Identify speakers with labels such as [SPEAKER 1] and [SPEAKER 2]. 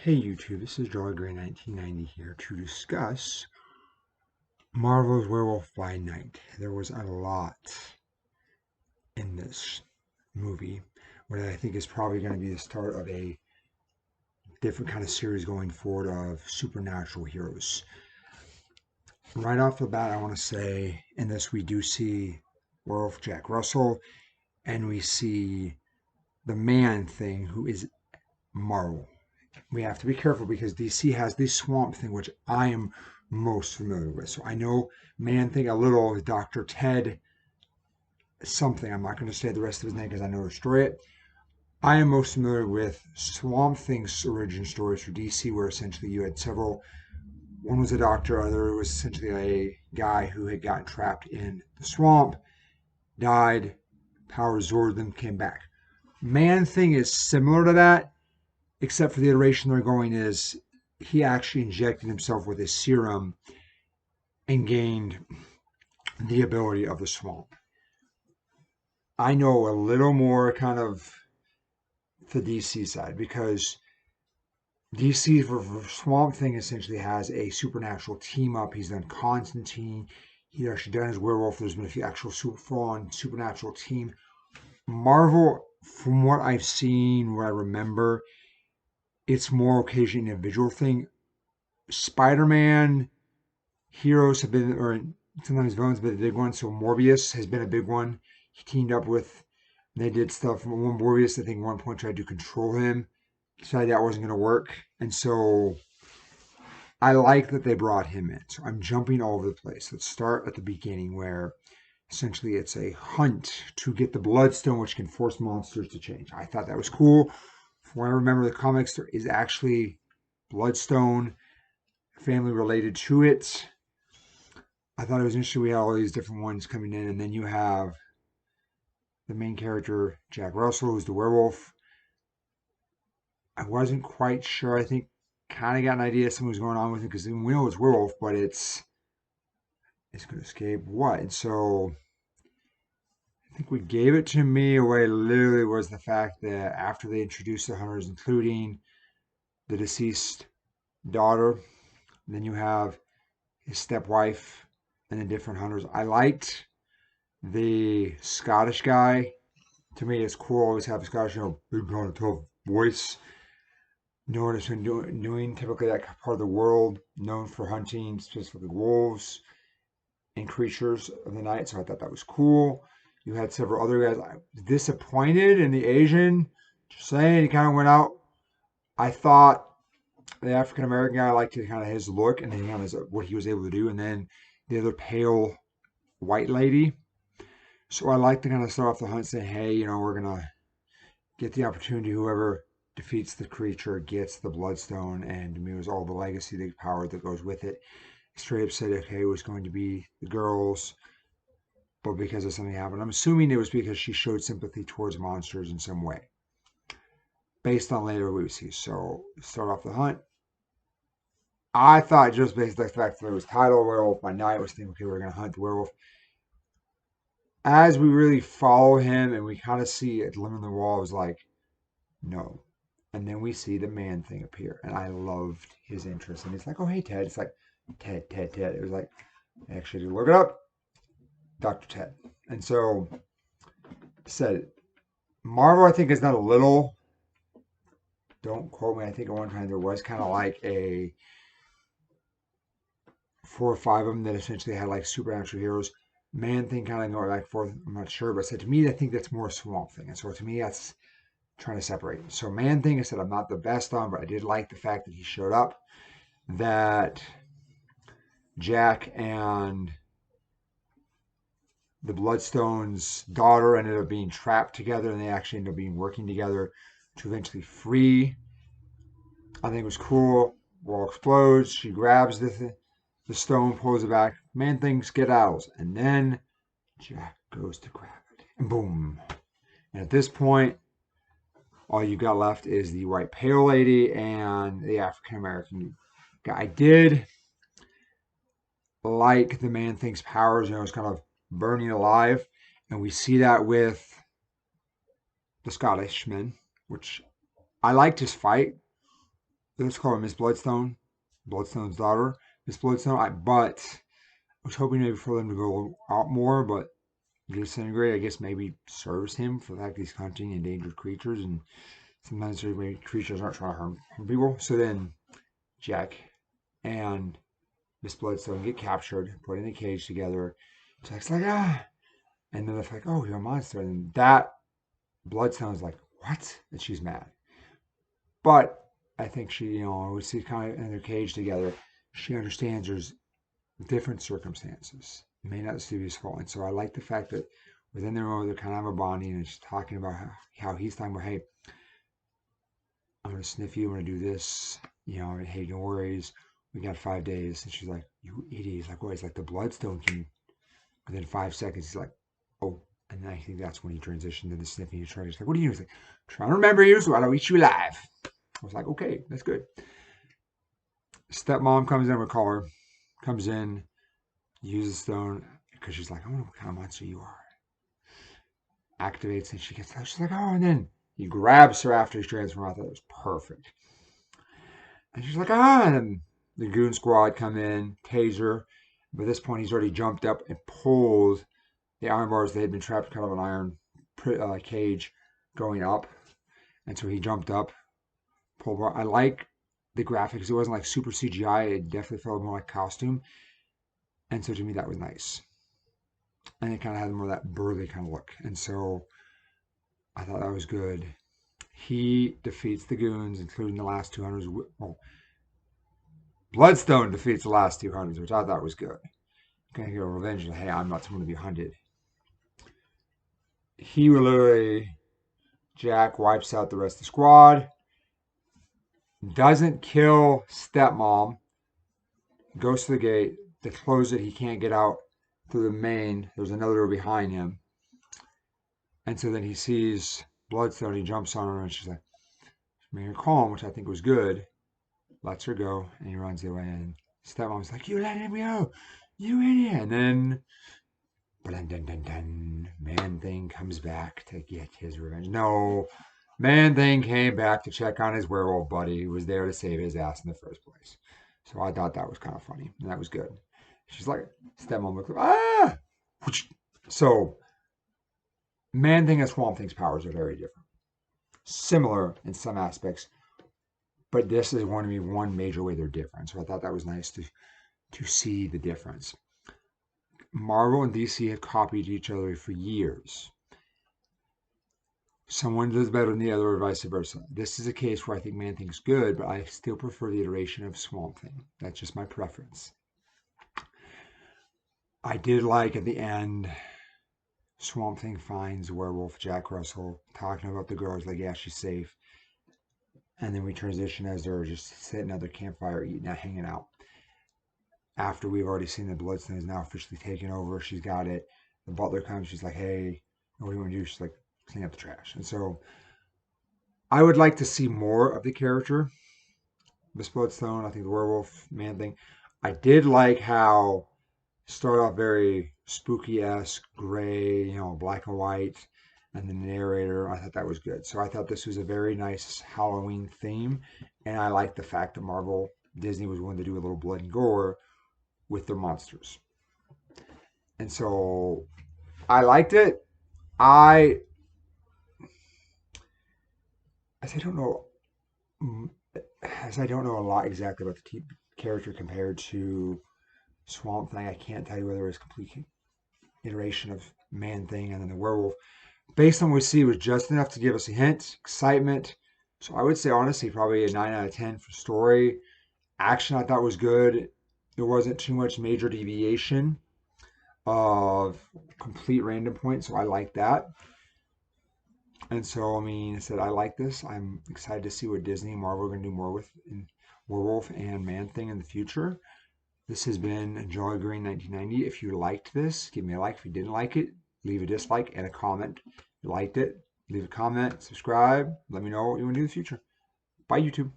[SPEAKER 1] Hey YouTube, this is Joy Gray 1990 here to discuss Marvel's Werewolf by Night. There was a lot in this movie, what I think is probably going to be the start of a different kind of series going forward of supernatural heroes. Right off the bat, I want to say in this we do see Werewolf Jack Russell, and we see the Man Thing, who is Marvel. We have to be careful because DC has the Swamp Thing, which I am most familiar with. So I know Man Thing a little, Dr. Ted something. I'm not going to say the rest of his name because I know destroy it. I am most familiar with Swamp Thing's origin stories for DC, where essentially you had several. One was a doctor, other was essentially a guy who had gotten trapped in the swamp, died, power absorbed them, came back. Man Thing is similar to that, except for the iteration they're going is he actually injected himself with a serum and gained the ability of the swamp. I know a little more kind of the DC side because DC for Swamp Thing essentially has a supernatural team up. He's done Constantine. He's actually done his werewolf. There's been a few actual full-on supernatural team. Marvel, from what I've seen, what I remember, it's more occasionally an individual thing. Spider-Man heroes have been, or sometimes villains, but the big one. So Morbius has been a big one. He teamed up with, they did stuff. One Morbius, I think, at one point tried to control him. Decided that wasn't going to work. And so I like that they brought him in. So I'm jumping all over the place. Let's start at the beginning where essentially it's a hunt to get the Bloodstone, which can force monsters to change. I thought that was cool. From what I remember the comics, there is actually Bloodstone family related to it. I thought it was interesting. We had all these different ones coming in, and then you have the main character, Jack Russell, who's the werewolf. I wasn't quite sure. I think kind of got an idea something was going on with it because we know it's werewolf, but it's going to escape what? And so I think what gave it to me away literally was the fact that after they introduced the hunters, including the deceased daughter, then you have his stepwife and the different hunters. I liked the Scottish guy. To me, it's cool. Always have a Scottish, big kind of tough voice. No one has been doing typically that part of the world, known for hunting specifically wolves and creatures of the night. So I thought that was cool. You had several other guys. I was disappointed in the Asian. Just saying, he kind of went out. I thought the African American guy, I liked kind of his look and then kind of what he was able to do. And then the other pale white lady. So I like to kind of start off the hunt saying, hey, we're going to get the opportunity. Whoever defeats the creature gets the Bloodstone, and to me, it was all the legacy, the power that goes with it. Straight up said, okay, it was going to be the girls, but because of something happened. I'm assuming it was because she showed sympathy towards monsters in some way, based on later we see. So, start off the hunt. I thought just based on the fact that it was titled Werewolf by Night, I was thinking, okay, we're going to hunt the werewolf. As we really follow him and we kind of see it limb on the wall, I was like, no. And then we see the Man Thing appear, and I loved his interest. And it's like, oh, hey, Ted. It's like, Ted. It was like, actually, look it up, Dr. Ted. And so, said, Marvel, I think, is not a little, don't quote me, I think at one time there was kind of like a 4 or 5 of them that essentially had like supernatural heroes. Man Thing kind of going back and forth, I'm not sure, but said to me, I think that's more a Swamp Thing. And so to me, that's trying to separate. So Man Thing, I said I'm not the best on, but I did like the fact that he showed up, that Jack and the Bloodstone's daughter ended up being trapped together, and they actually ended up being working together to eventually free. I think it was cool. Wall explodes. She grabs the stone, pulls it back. Man Thing skedaddles, and then Jack goes to grab it, and boom. And at this point, all you got left is the white pale lady and the African American guy. I did like the Man Thing's powers, it's kind of burning alive. And we see that with the Scottishman, which I liked his fight. let's call her Miss Bloodstone, Bloodstone's daughter, Miss Bloodstone. But I was hoping maybe for them to go out more, but disintegrate, I guess maybe serves him for the fact he's hunting endangered creatures, and sometimes creatures aren't trying to harm people. So then Jack and Miss Bloodstone get captured, put in a cage together. Jack's like, ah. And then they're like, oh, you're a monster. And that Bloodstone's like, what? And she's mad. But I think she, we see kind of in their cage together, she understands there's different circumstances. It may not be his fault. And so I like the fact that within their own, they're kind of a bonding, and she's talking about how he's talking about, hey, I'm going to sniff you. I'm going to do this. Hey, no worries. We got 5 days. And she's like, you idiot. He's like, what? He's like, the Bloodstone King. Within 5 seconds, he's like, oh. And I think that's when he transitioned into sniffing. He's like, what are you doing? He's like, trying to remember you so I don't eat you alive. I was like, okay, that's good. Stepmom comes in, we call her, comes in, uses stone, because she's like, I wonder what kind of monster you are. Activates, and she gets out. She's like, oh, and then he grabs her after he's transformed. I thought it was perfect. And she's like, ah, and then the goon squad come in, taser. By this point, he's already jumped up and pulled the iron bars. They had been trapped kind of an iron cage going up. And so he jumped up, pulled bar. I like the graphics. It wasn't like super CGI. It definitely felt more like costume. And so to me, that was nice. And it kind of had more of that burly kind of look. And so I thought that was good. He defeats the goons, including the last 200s. Well, Bloodstone defeats the last 200s, which I thought was good. Gonna get revenge. Hey, I'm not someone to be hunted. He will literally, Jack wipes out the rest of the squad. Doesn't kill stepmom. Goes to the gate. They close it. He can't get out through the main. There's another door behind him. And so then he sees Bloodstone. He jumps on her, and she's like, made her calm, which I think was good. Lets her go, and he runs away. And stepmom's like, you let him go, you idiot. And then, dun, dun, dun, dun, Man-Thing comes back to get his revenge. No, Man-Thing came back to check on his werewolf buddy who was there to save his ass in the first place. So I thought that was kind of funny, and that was good. She's like, stepmom looks like, ah! So, Man-Thing and Swamp Thing's powers are very different. Similar in some aspects, but this is going to be one major way they're different. So I thought that was nice to see the difference. Marvel and DC have copied each other for years. Someone does better than the other, or vice versa. This is a case where I think Man-Thing's good, but I still prefer the iteration of Swamp Thing. That's just my preference. I did like at the end, Swamp Thing finds werewolf Jack Russell talking about the girls, like, yeah, she's safe. And then we transition as they're just sitting at their campfire, eating out, hanging out. After we've already seen the Bloodstone is now officially taken over, she's got it. The butler comes, she's like, hey, what do you want to do? She's like, clean up the trash. And so I would like to see more of the character, Miss Bloodstone. I think the werewolf man thing. I did like how start off very spooky-esque, gray, black and white, and the narrator. I thought that was good. So I thought this was a very nice Halloween theme, and I like the fact that Disney was willing to do a little blood and gore with their monsters. And so I liked it. I as I don't know as I don't know a lot exactly about the character compared to Swamp Thing, I can't tell you whether it was a complete iteration of Man Thing and then the werewolf. Based on what we see, it was just enough to give us a hint, excitement. So I would say honestly probably a 9 out of 10 for story. Action I thought was good. There wasn't too much major deviation of complete random points, so I like that. And so, I said I like this. I'm excited to see what Disney and Marvel are going to do more with in Werewolf and Man Thing in the future. This has been Jolly Green 1990. If you liked this, give me a like. If you didn't like it, leave a dislike and a comment. If you liked it, leave a comment, subscribe. Let me know what you want to do in the future. Bye, YouTube.